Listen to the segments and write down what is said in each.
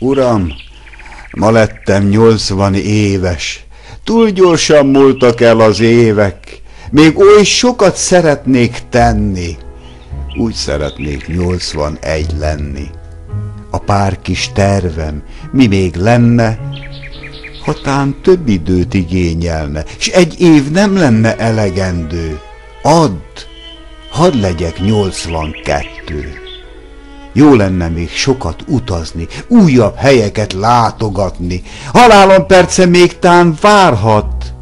Uram, ma lettem 80 éves, túl gyorsan múltak el az évek, még oly sokat szeretnék tenni, úgy szeretnék 81 lenni. A pár kis tervem, mi még lenne, ha tán több időt igényelne, s egy év nem lenne elegendő. Add, hadd legyek 82. Jó lenne még sokat utazni, újabb helyeket látogatni. Halálom perce még tán várhat.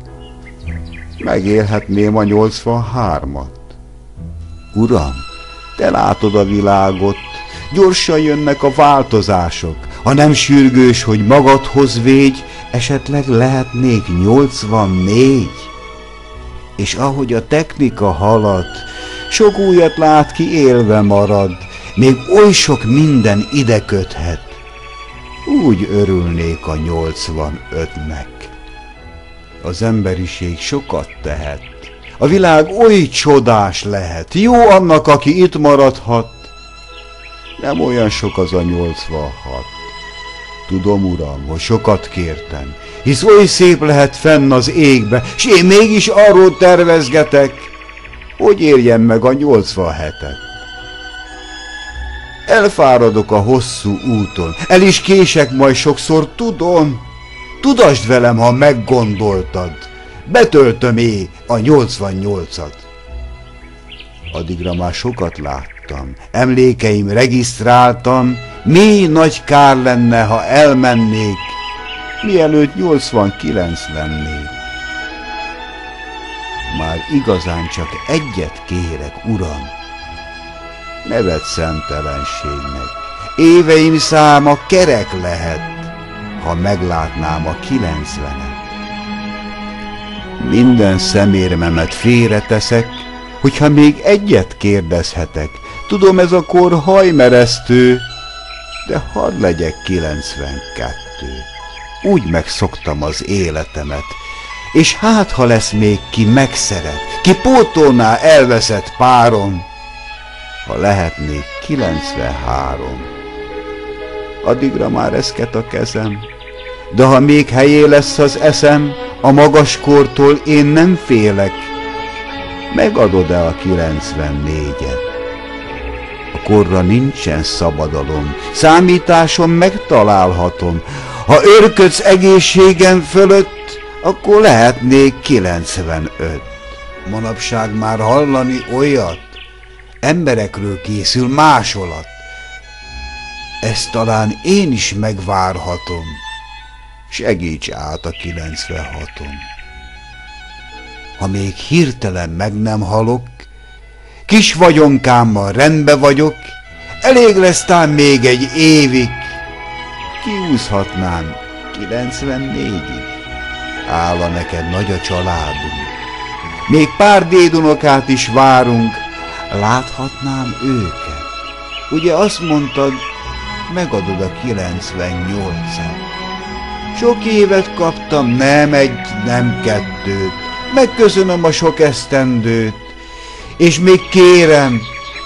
Megélhetném a 83-at. Uram, te látod a világot, gyorsan jönnek a változások. Ha nem sürgős, hogy magadhoz végy, esetleg lehetnék 84. És ahogy a technika halad, sok újat lát ki, élve marad, még oly sok minden ide köthet. Úgy örülnék a 85-nek. Az emberiség sokat tehet. A világ oly csodás lehet. Jó annak, aki itt maradhat. Nem olyan sok az a 86. Tudom, Uram, hogy sokat kértem, hisz oly szép lehet fenn az égbe, s én mégis arról tervezgetek, hogy érjem meg a 87-et. Elfáradok a hosszú úton, el is kések majd sokszor, tudom. Tudasd velem, ha meggondoltad, betöltöm a 88-at. Addigra már sokat láttam, emlékeim regisztráltam, mély nagy kár lenne, ha elmennék, mielőtt 89 lennék. Már igazán csak egyet kérek, Uram, ne vedd szemtelenségnek, éveim száma kerek lehet, ha meglátnám a 90-et. Minden szemérmemet félreteszek, hogyha még egyet kérdezhetek. Tudom, ez a kor hajmeresztő, de hadd legyek 92. Úgy megszoktam az életemet, és hát, ha lesz még ki megszeret, ki pótolná elveszett párom, ha lehetnék 93. Addigra már eszket a kezem, de ha még helyé lesz az eszem, a magas kortól én nem félek. Megadod-e a 94-et? A korra nincsen szabadalom, számításom megtalálhatom. Ha őrködsz egészségem fölött, akkor lehetnék 95. Manapság már hallani olyat, emberekről készül másolat. Ezt talán én is megvárhatom. Segíts át a 96-on. Ha még hirtelen meg nem halok, kis vagyonkámmal rendbe vagyok, elég lesz tán még egy évig, kiúszhatnám 94-ig. Álla neked nagy a családunk, még pár dédunokát is várunk, láthatnám őket. Ugye azt mondtad, megadod a 98-at. Sok évet kaptam, nem egy, nem kettőt, megköszönöm a sok esztendőt, és még kérem,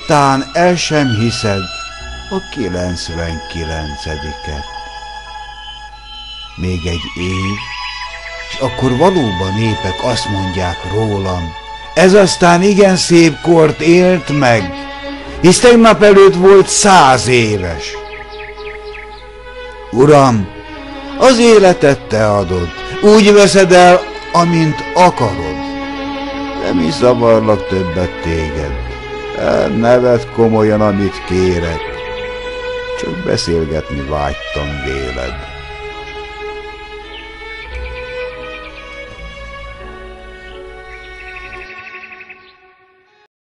tán el sem hiszed a 99-et. Még egy év, és akkor valóban népek azt mondják rólam, ez aztán igen szép kort élt meg, hisz tegnap előtt volt 100 éves. Uram, az életet te adod, úgy veszed el, amint akarod. Nem is zavarlak többet téged, ne vedd komolyan, amit kérek, csak beszélgetni vágytam véled.